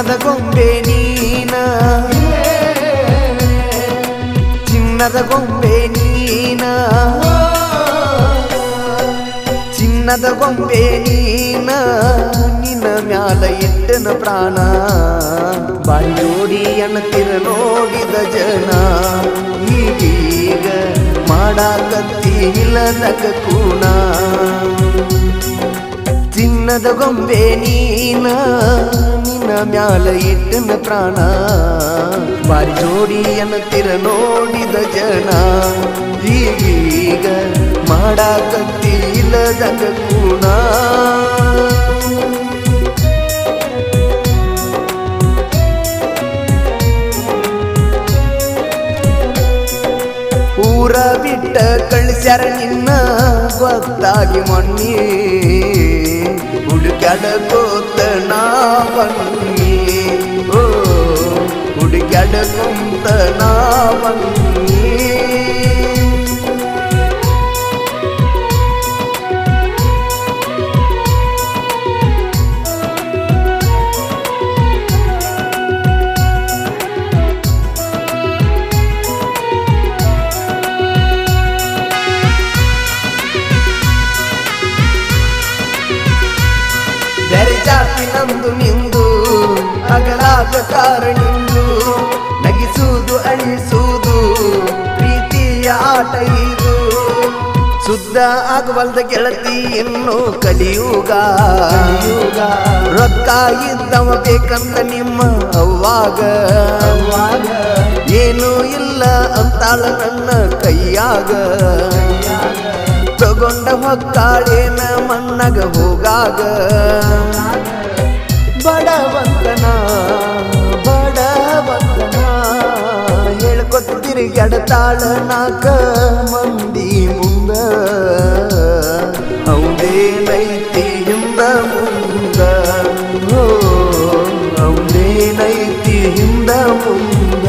ಚಿನ್ನದ ಗೊಂಬೆ ನೀನ ಚಿನ್ನದ ಗೊಂಬೆ ನೀನ ಚಿನ್ನದ ಗೊಂಬೆ ನೀನ ನಿನ್ನ ಮ್ಯಾಲ ಇಟ್ಟನ ಪ್ರಾಣ ಬಾರಿ ನೋಡಿ ಅನ್ನತಿರ ನೋಡಿದ ಜನ ಈಗೀಗ ಮಾಡಾಕತ್ತಿ ಇಲ್ಲದಕ ಕೂಣ ಚಿನ್ನದ ಗೊಂಬೆ ನೀನ ನಿನ್ನ ಮ್ಯಾಲ ಇಟ್ಟನ ಪ್ರಾಣ ಬಾರಿ ಜೋಡಿ ಅನ್ನತಿರ ನೋಡಿದ ಜನ ಈಗೀಗ ಮಾಡಾಕತ್ತಿ ಇಲ್ಲದಕ ಕೂಣ ಊರ ಬಿಟ್ಟ ಕಳಿಸ್ಯಾರ ನಿನ್ನ ಗೊತ್ತಾಗಿ ಮೊನ್ನಿ ಹುಡುಕ್ಯಾಡಕೋತ ನಾ ಬನ್ನಿ ಓ ಹುಡುಕ್ಯಾಡಕೊಂತ ನಾ ಬನ್ನಿ ಬೇರೆ ಜಾತಿ ನಂದು ನಿಂದು ಅಗಲಾದ ಕಾರಣಿಂದು ನಗಿಸುವುದು ಅಳಿಸುವುದು ಪ್ರೀತಿಯ ಆಟ ಇದು ಶುದ್ಧ ಆಗವಲ್ದ ಗೆಳತಿ ಇನ್ನು ಕಲಿಯುಗ ರೊಕ್ಕ ಇದ್ದವ ಬೇಕಂತ ನಿಮ್ಮ ಅವ್ವಾಗ ಏನೂ ಇಲ್ಲ ಅಂತಾಳ ನನ್ನ ಕೈಯಾಗ ತಗೊಂಡ ಹೊಕ್ಕಾಳೇನ ಮಣ್ಣಗ ಹೋಗಾಗ ಬಡವಂತನ ಹೇಳ್ಕೊತ ತಿರುಗಾಡತಾಳ ನಾಕ ಮಂದಿ ಮುಂದ ಅವನೇನೈತಿ ಹಿಂದ ಮುಂದ ಓ ಅವನೇನೈತಿ ಹಿಂದ ಮುಂದ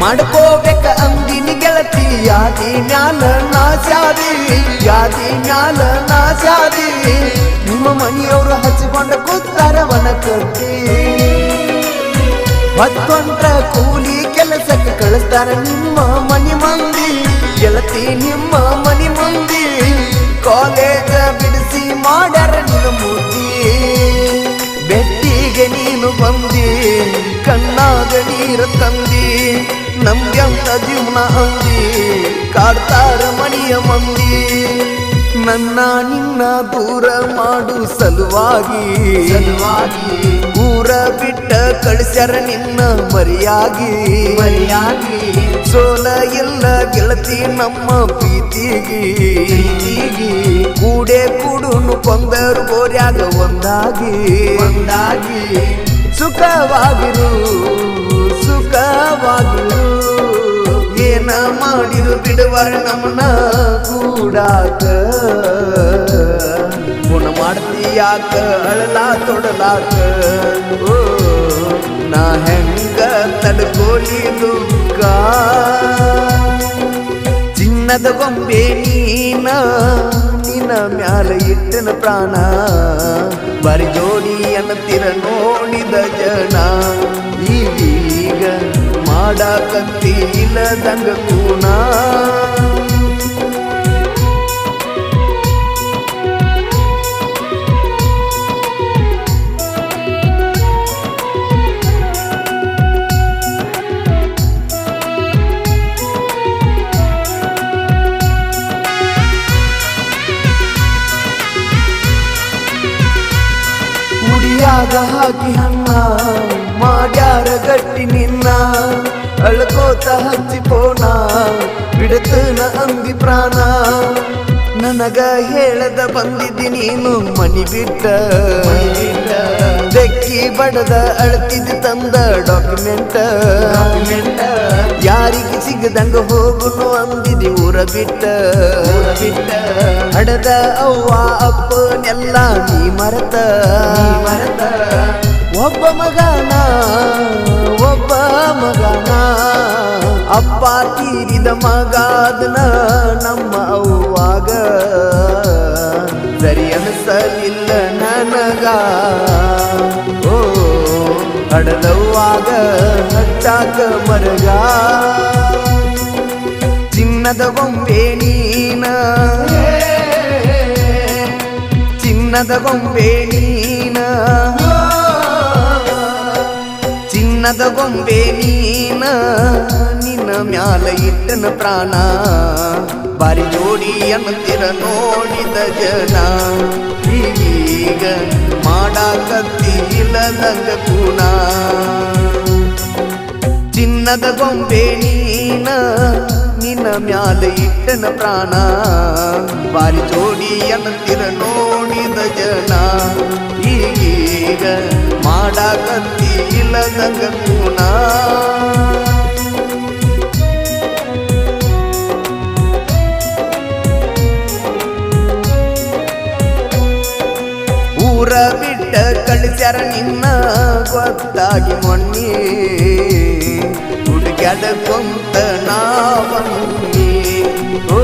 ಮಾಡ್ಕೋಬೇಕ ಅಂದಿನಿ ಗೆಳತಿ ಯಾದಿ ಮ್ಯಾಲ ನಾಸ್ಯಾದಿ ಯಾದಿ ಮ್ಯಾಲ ನಾಸ್ಯಾದಿ ನಿಮ್ಮ ಮನೆಯವರು ಹಚ್ಚಿಕೊಂಡ ಕೂತಾರವನ ಕಟ್ಟಿ ಹೊತ್ತೊಂಟ್ರ ಕೂಲಿ ಕೆಲಸಕ್ಕೆ ಕಳಿಸ್ತಾರ ನಿಮ್ಮ ಮನಿ ಮಂದಿ ಗೆಳತಿ ನಿಮ್ಮ ಮನಿ ಮಂದಿ ಕಾಲೇಜ ಬಿಡಿಸಿ ಮಾಡ್ಯಾರ ನಿನ್ನ ಮೂರ್ತಿ ಬೆಟ್ಟಿಗೆ ನೀನು ಬಂದಿ ಕಣ್ಣಾಗ ನೀರು ತಂದಿ ನಮ್ಗೆಂತ ಜೀವನ ಅಂದಿ ಕಾಡ್ತಾರ ಮನೆಯ ಮಂದಿ ನನ್ನ ನಿನ್ನ ದೂರ ಮಾಡು ಸಲುವಾಗಿ ಊರ ಬಿಟ್ಟ ಕಳಿಸ್ಯಾರ ನಿನ್ನ ಮರಿಯಾಗಿ ಸೋಲ ಇಲ್ಲ ಗೆಳತಿ ನಮ್ಮ ಪ್ರೀತಿಗೆ ಕೂಡೆ ಕೂಡುನು ಕೊಂದರು ಗೋರ್ಯಾಗ ಒಂದಾಗಿ ಸುಖವಾಗಿರು ಏನ ಮಾಡಿರು ಬಿಡುವರ ನಮ್ಮನ್ನ ಕೂಡಾಕ ಗುಣ ಮಾಡ್ತೀಯಾಕ ಅಳಲಾ ತೊಡಲಾಕ ಓ ನಾ ಹೆಂಗ ತಡ್ಕೋಲಿ ದುಃಖ ಚಿನ್ನದ ಗೊಂಬೆ ನೀನ ನಿನ್ನ ಮ್ಯಾಲ ಇಟ್ಟನ ಪ್ರಾಣ ಬರಿ ಜೋಡಿ ಅನ್ನತಿರ ನೋಡಿದ ಜನ ಈಗೀಗ ಮಾಡಾಕತ್ತಿ ಇಲ್ಲದಂಗ ಕೂಣ ಉಡಿಯಾಗ ಹಾಕಿ ಹಣ್ಣ ಮಾಡ್ಯಾರ ಗಟ್ಟಿ ನಿನ್ನ ಅಳ್ಕೋತ ಹಚ್ಚಿಪೋಣ ಬಿಡತನ ಅಂದಿ ಪ್ರಾಣ ನನಗ ಹೇಳದ ಬಂದಿದ್ದಿ ನೀನು ಮನಿ ಬಿಟ್ಟ ಬೆಕ್ಕಿ ಬಡದ ಅಳ್ತಿದ್ ತಂದ ಡಾಕ್ಯುಮೆಂಟ್ ಯಾರಿಗೆ ಸಿಗದಂಗ ಹೋಗುನು ಅಂದಿದಿ ಊರ ಬಿಟ್ಟ ಹಡದ ಅವ್ವ ಅಪ್ಪನೆಲ್ಲ ನೀ ಮರತ ಒಬ್ಬ ಮಗನ ಅಪ್ಪ ತೀರಿದ ಮಗಾದನ ನಮ್ಮ ಅವ್ವಾಗ ಸರಿ ಅನಿಸಲಿಲ್ಲ ನನಗ ಓ ಹಡದವ್ವಾಗ ಹಚ್ಚಾಕ ಮರಗ ಚಿನ್ನದ ಗೊಂಬೆ ನೀನ ಚಿನ್ನದ ಗೊಂಬೆ ನೀನ ಚಿನ್ನದ ಗೊಂಬೆ ನೀನ ನಿನ್ನ ಮ್ಯಾಲ ಇಟ್ಟನ ಪ್ರಾಣ ಬಾರಿ ಜೋಡಿ ಅನ್ನತಿರ ನೋಡಿದ ಜನ ಈಗ ಮಾಡಾಕತ್ತಿ ಇಲ್ಲದಂಗ ಕೂಣ ಚಿನ್ನದ ಗೊಂಬೆ ನೀನ ನಿನ್ನ ಮ್ಯಾಲ ಇಟ್ಟನ ಪ್ರಾಣ ಬಾರಿ ಜೋಡಿ ಅನ್ನತಿರ ನೋಡಿದ ಜನ ಈಗ ಮಾಡಾಕತ್ತಿ ಇಲ್ಲದಂಗ ಕೂಣ ಊರ ಬಿಟ್ಟ ಕಳಿಸ್ಯಾರ ನಿನ್ನ ಗೊತ್ತಾಗಿ ಮೊನ್ನೆ ಹುಡುಗ್ಯಾಡ ಕೊಂತ ನಾ ಬನ್ನಿ ಓ